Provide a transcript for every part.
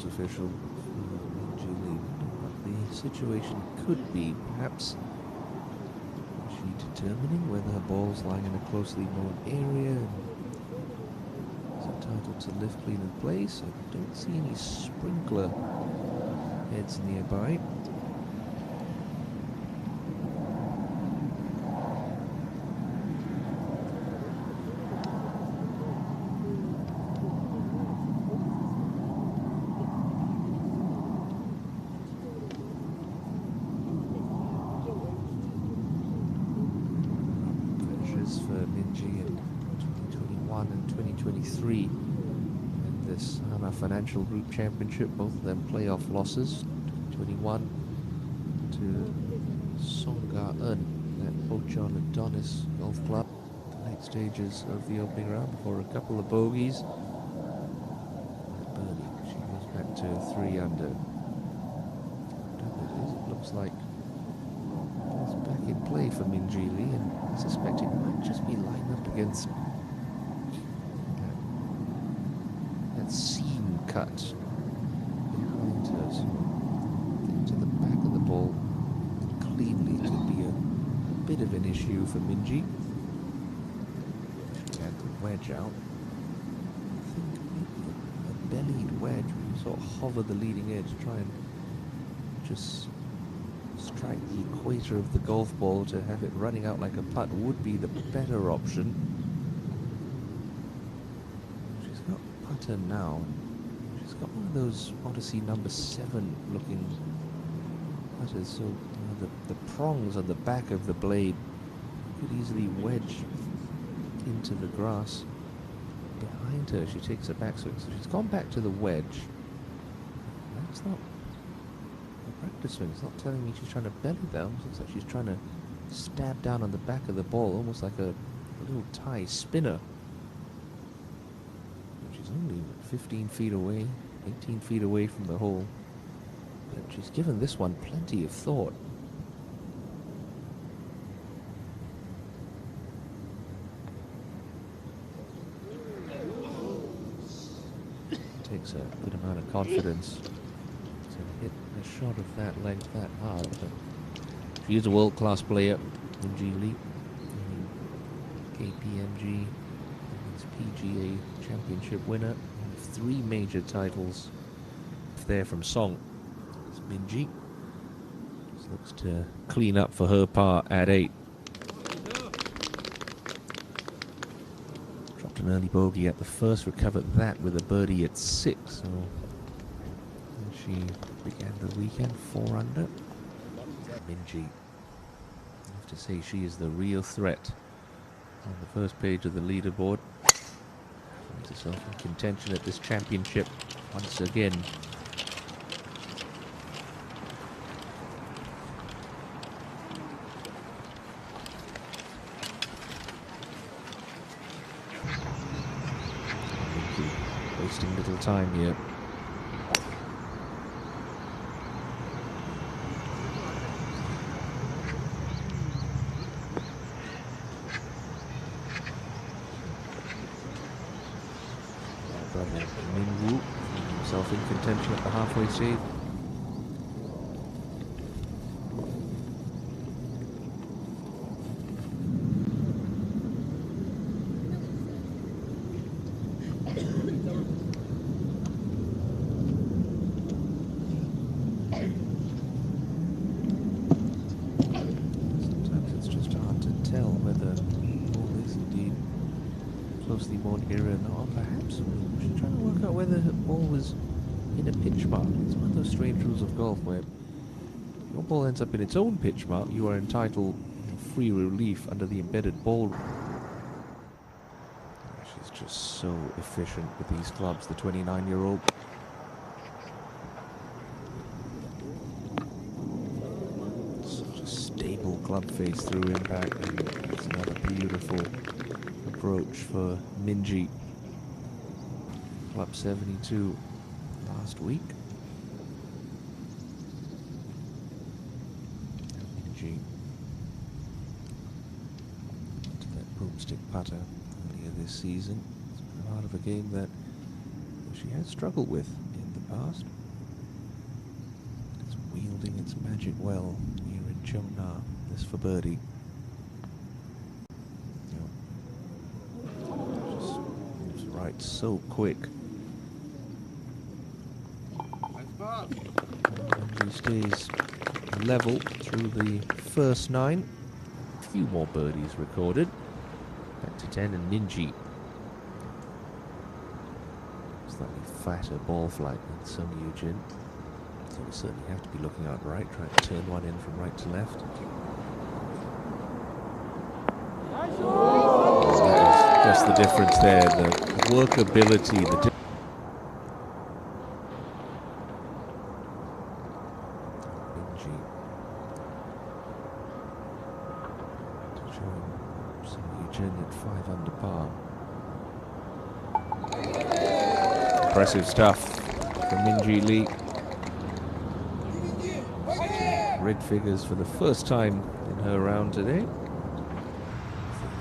course official for Minjee. What the situation could be, perhaps she determining whether her ball's lying in a closely known area and is entitled to lift, clean and place. I don't see any sprinkler heads nearby. For Minjee in 2021 and 2023 in this Hana Financial Group Championship, both of them playoff losses. 2021 to Songga-eun at Ochon Adonis Golf Club. The late stages of the opening round before a couple of bogeys. Birdie, she goes back to 3 under. It looks like it's back in play for Minjee, and I suspect it might just be lined up against that seam cut behind her. So getting to the back of the ball cleanly could be a bit of an issue for Minjee. She had the wedge out. I think maybe a bellied wedge where you sort of hover the leading edge, try and just strike the equator of the golf ball to have it running out like a putt would be the better option. She's got putter now. She's got one of those Odyssey number 7 looking putters, so the prongs on the back of the blade could easily wedge into the grass behind her. She takes her backswing, so she's gone back to the wedge. That's not practice swing. It's not telling me she's trying to belly down. It looks like she's trying to stab down on the back of the ball, almost like a little Thai spinner. She's only 15 feet away, 18 feet away from the hole. But she's given this one plenty of thought. Takes a good amount of confidence to hit a shot of that length that hard. But she is a world-class player, Minjee Lee, KPMG, PGA Championship winner, and 3 major titles there from Song. It's Minjee. Just looks to clean up for her par at 8. Dropped an early bogey at the first, recovered that with a birdie at 6. So she began the weekend 4 under. Minjee, I have to say, she is the real threat on the first page of the leaderboard. Finds herself in contention at this championship once again. Wasting little time here. Brother Minwoo, himself in contention at the halfway stage. Sometimes it's just hard to tell whether all is indeed closely worn area or not. Perhaps she's trying to work out whether her ball was in a pitch mark. It's one of those strange rules of golf where your ball ends up in its own pitch mark, you are entitled to free relief under the embedded ball rule. She's just so efficient with these clubs, the 29-year-old. Such a stable club face through impact, and it's another beautiful approach for Minjee. Club 72 last week. Minjee to that boomstick putter earlier this season. It's been part of a game that she has struggled with in the past. It's wielding its magic well here in Chona. This for birdie. Just moves right so quick. Minjee stays level through the first 9. A few more birdies recorded. Back to 10 and Minjee. Slightly fatter ball flight than Sung Yujin. So we certainly have to be looking out right, trying to turn one in from right to left. That's the difference there, the workability, the Minjee showing Sung Yujin at 5 under par. Impressive stuff from Minjee Lee. Red figures for the first time in her round today. The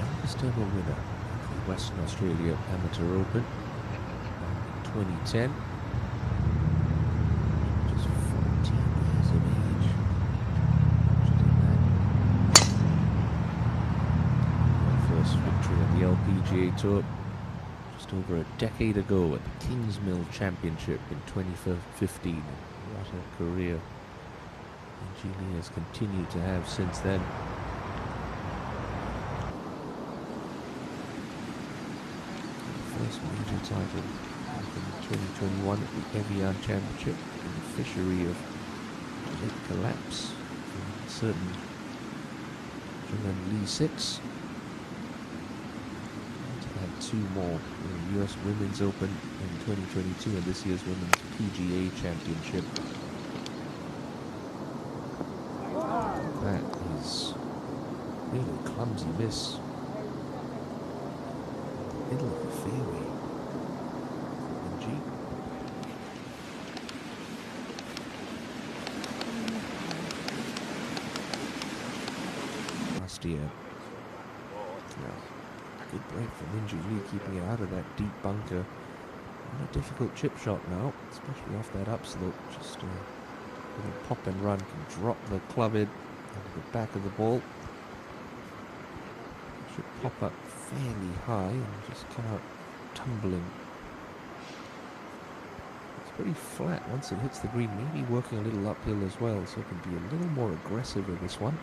youngest ever winner of the Western Australia Amateur Open in 2010. Just 14 years of age. Her first victory on the LPGA Tour just over a decade ago at the Kingsmill Championship in 2015. What a career Minjee Lee has continued to have since then. First major title in 2021 at the Evian Championship, beneficiary of late collapse from a certain Jungwon Lee 6. To have 2 more in the US Women's Open in 2022 and this year's Women's PGA Championship. That is really a clumsy miss. Middle of the fairway. Minjee. Last year. Good break for Minjee Lee, keeping it out of that deep bunker. And a difficult chip shot now, especially off that upslope. Just a little pop and run can drop the club head into the back of the ball. It should pop up fairly high and just come out tumbling. It's pretty flat once it hits the green, maybe working a little uphill as well, so it can be a little more aggressive with this one.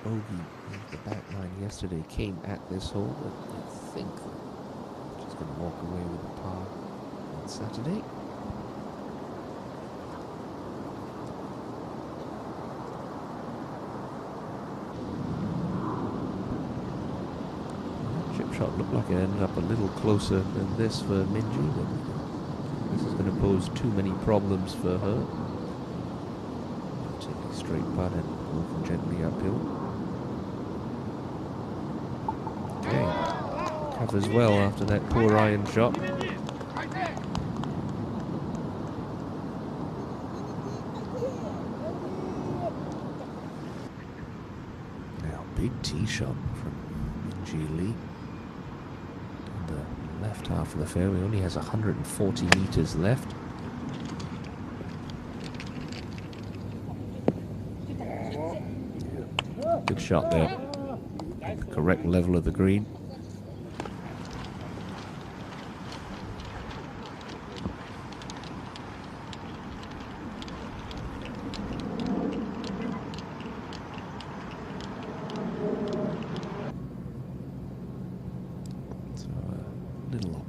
Bogey in the back nine yesterday came at this hole, but I think she's going to walk away with a par on Saturday. That chip shot looked like it ended up a little closer than this for Minjee, but this is going to pose too many problems for her. Take a straight putt and walking gently uphill. Covers well after that poor iron shot. Now, big tee shot from Minjee Lee. On the left half of the fairway, only has 140 meters left. Good shot there. The correct level of the green.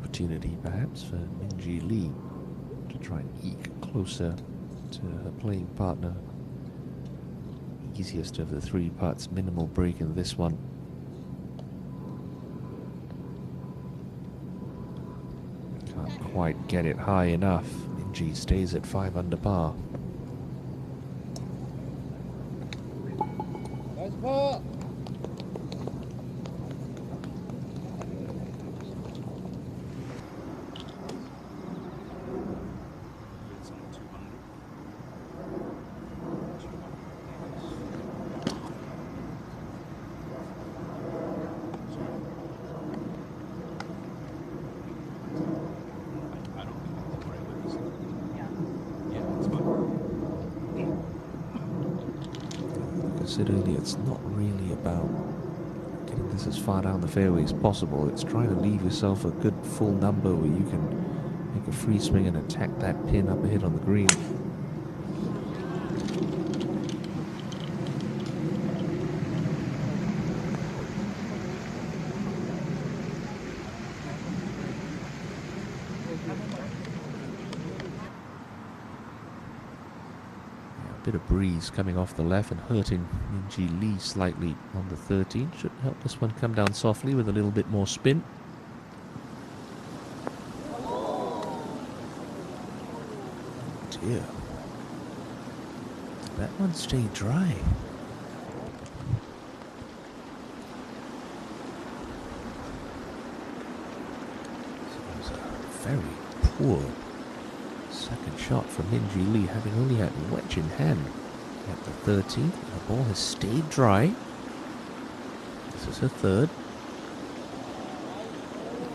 Opportunity perhaps for Minjee Lee to try and eke closer to her playing partner. Easiest of the 3 putts, minimal break in this one. Can't quite get it high enough. Minjee stays at 5 under par. Nice ball. said earlier, it's not really about getting this as far down the fairway as possible. It's trying to leave yourself a good full number where you can make a free swing and attack that pin up ahead on the green. Bit of breeze coming off the left and hurting Minjee Lee slightly on the 13. Should help this one come down softly with a little bit more spin. Dear. That one stayed dry. So it was a very poor second shot from Minjee Lee, having only had wedge in hand at the 13th. The ball has stayed dry. This is her third.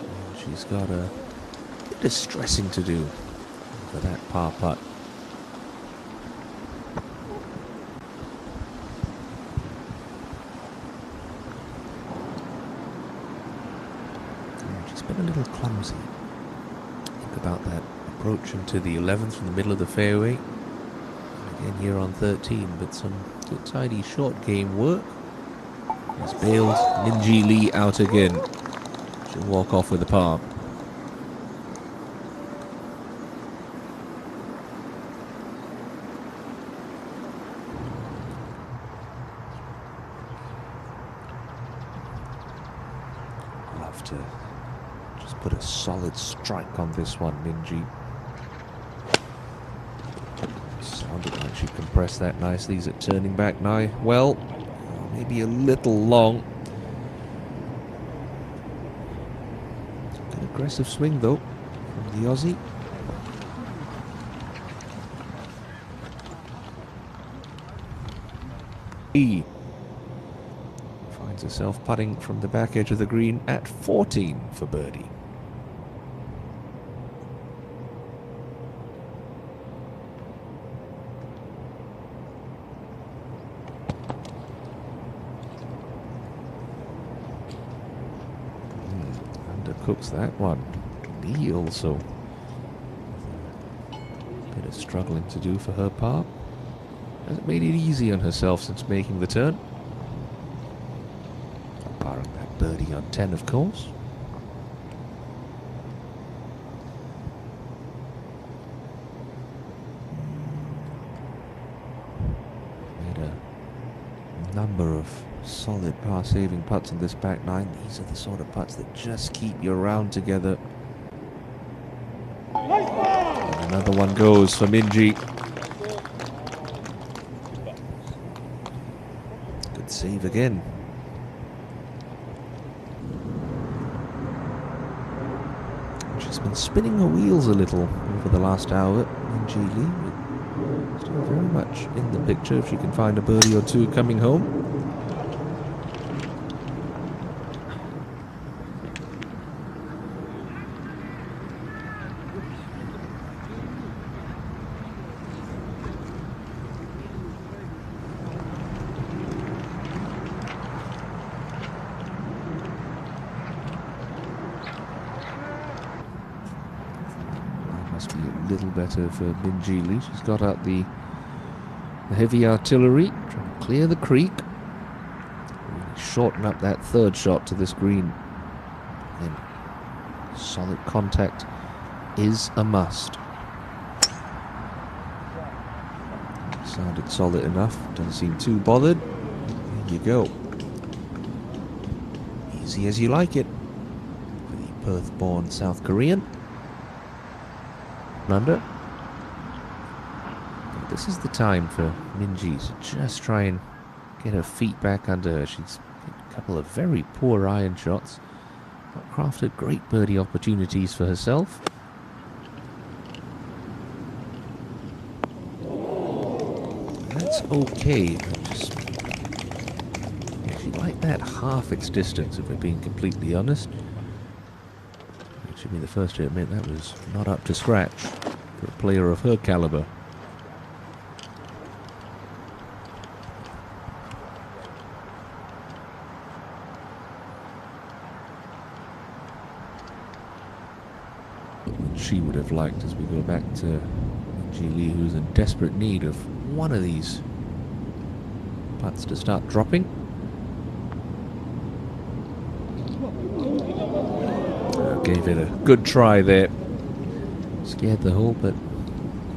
And she's got a bit of stressing to do for that par putt. And she's been a little clumsy. Think about that. Approach into the 11th from the middle of the fairway. Again here on 13, but some good tidy short game work. He's bailed. Minjee Lee out again. She'll walk off with a par. I'll have to just put a solid strike on this one, Minjee. Sounded like she compressed that nicely. Is it turning back now? Well, maybe a little long. Good aggressive swing though from the Aussie. He finds herself putting from the back edge of the green at 14 for birdie. Undercooks that one. Lee also. Bit of struggling to do for her par. Hasn't made it easy on herself since making the turn. Barring that birdie on 10, of course. Made a number of solid par-saving putts in this back nine. These are the sort of putts that just keep you around together. And another one goes for Minjee. Good save again. She's been spinning her wheels a little over the last hour, Minjee Lee. Still very much in the picture if she can find a birdie or two coming home. Must be a little better for Minjee Lee. She's got out the heavy artillery, trying to clear the creek. Really shorten up that third shot to this green. And solid contact is a must. Sounded solid enough. Doesn't seem too bothered. There you go. Easy as you like it for the Perth-born South Korean. Under. But this is the time for Minjee to just try and get her feet back under her. She's hit a couple of very poor iron shots, but crafted great birdie opportunities for herself. That's okay. She liked that half its distance, if we're being completely honest. Should be the first to admit that was not up to scratch for a player of her caliber. she would have liked as we go back to Minjee Lee, who's in desperate need of one of these putts to start dropping. Gave it a good try there. Scared the hole, but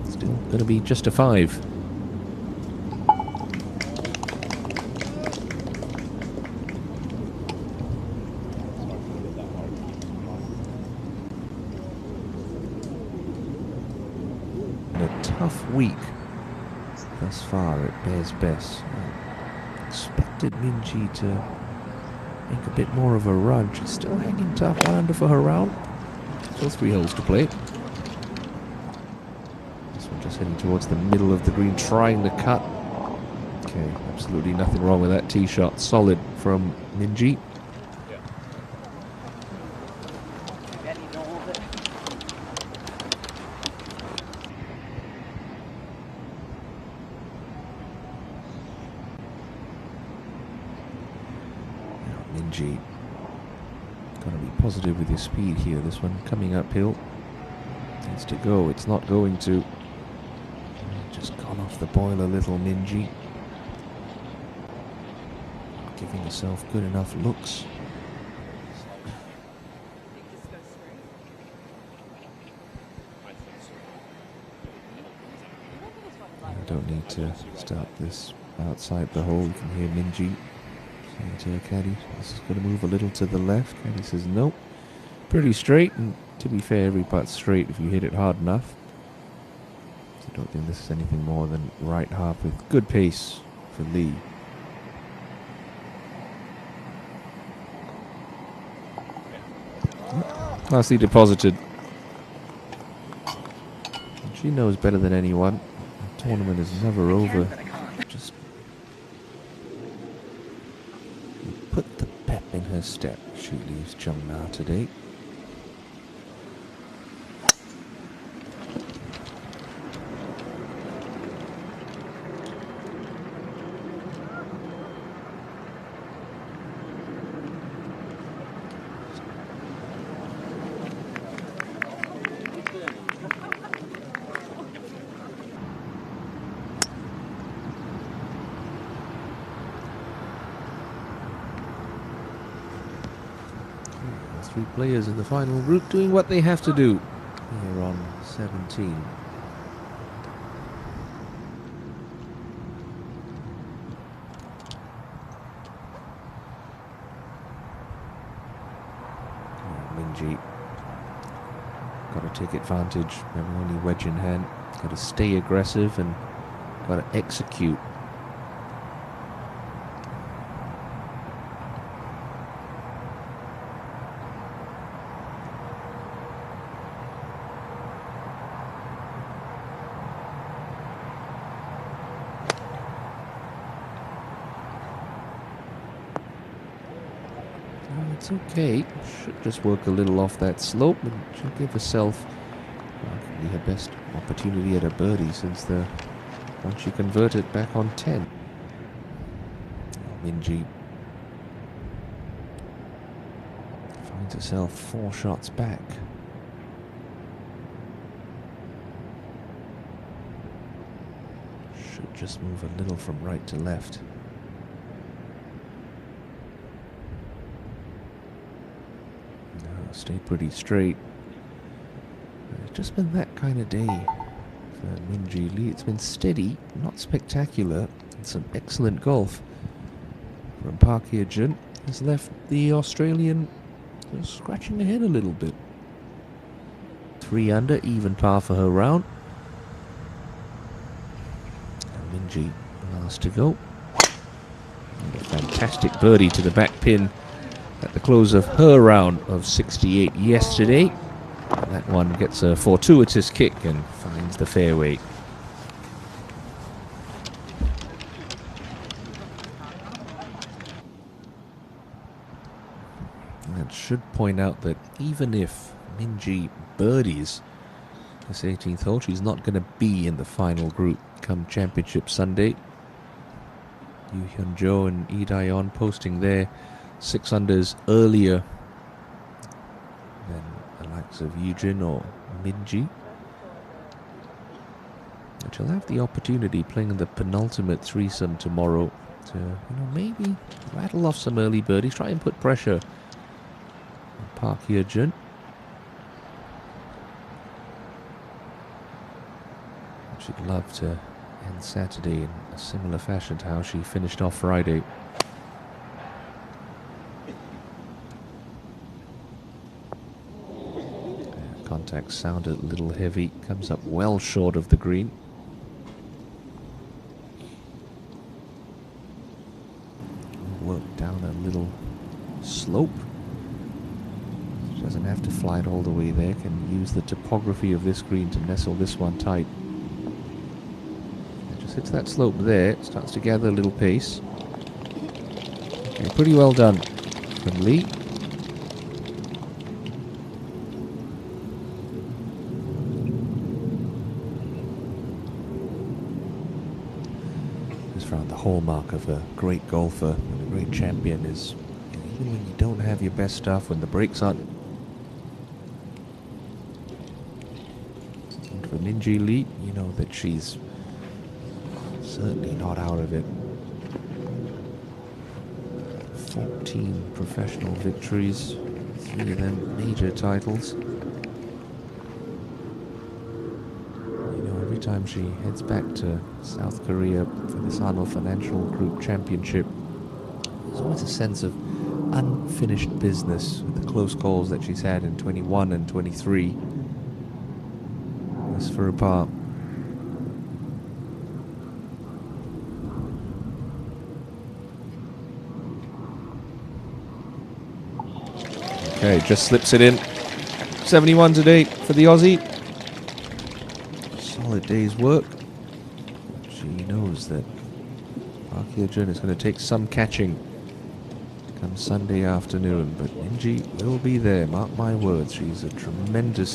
still going to be just a 5. Tough week thus far at Bears Best. I expected Minjee to make a bit more of a run. She's still hanging tough, 1 under for her round. Still 3 holes to play. This one just heading towards the middle of the green, trying to cut. Okay, absolutely nothing wrong with that tee shot. Solid from Minjee. Minjee, got to be positive with your speed here. This one coming uphill needs to go. It's not going to. Just gone off the boil a little, Minjee. Giving yourself good enough looks. I don't need to start this outside the hole. You can hear Minjee saying to Caddy, this is going to move a little to the left. Caddy says nope. Pretty straight, and to be fair, every putt's straight if you hit it hard enough. So I don't think this is anything more than right half with good pace for Lee. Nicely deposited. She knows better than anyone. The tournament is never over. Just put the pep in her step. She leaves Jumna today. Three players in the final group doing what they have to do here on 17. Minjee got to take advantage, having only wedge in hand. Got to stay aggressive and got to execute. It's okay. Should just work a little off that slope, and she'll give herself probably her best opportunity at a birdie since the once she converted back on 10. Minjee finds herself 4 shots back. Should just move a little from right to left. Stay pretty straight. It's just been that kind of day for Minjee Lee. It's been steady, not spectacular, and some excellent golf from Park Hye-jin has left the Australian scratching the head a little bit. 3 under, even par for her round. And Minjee last to go. And a fantastic birdie to the back pin at the close of her round of 68 yesterday. That one gets a fortuitous kick and finds the fairway. And should point out that even if Minjee birdies this 18th hole, she's not going to be in the final group come Championship Sunday. Yoo Hyun-jo and Lee Dae-yeon posting their 6 unders earlier than the likes of Yujin or Minjee. And she'll have the opportunity playing the penultimate threesome tomorrow to, maybe rattle off some early birdies, try and put pressure on Park Hye-jun. She'd love to end Saturday in a similar fashion to how she finished off Friday. Contact sounded a little heavy, comes up well short of the green. Work down a little slope. She doesn't have to fly it all the way there, can use the topography of this green to nestle this one tight. It just hits that slope there, starts to gather a little pace. Okay, pretty well done from Lee. The hallmark of a great golfer and a great champion is, even when you don't have your best stuff, when the breaks aren't. And for Minjee Lee, you know that she's certainly not out of it. 14 professional victories, 3 of them major titles. Every time she heads back to South Korea for this Hana Financial Group Championship, there's always a sense of unfinished business with the close calls that she's had in 21 and 23. As for a par. Okay, just slips it in. 71 today for the Aussie. Solid day's work. She knows that Park Hye-jun is going to take some catching come Sunday afternoon, but Minjee will be there, mark my words. She's a tremendous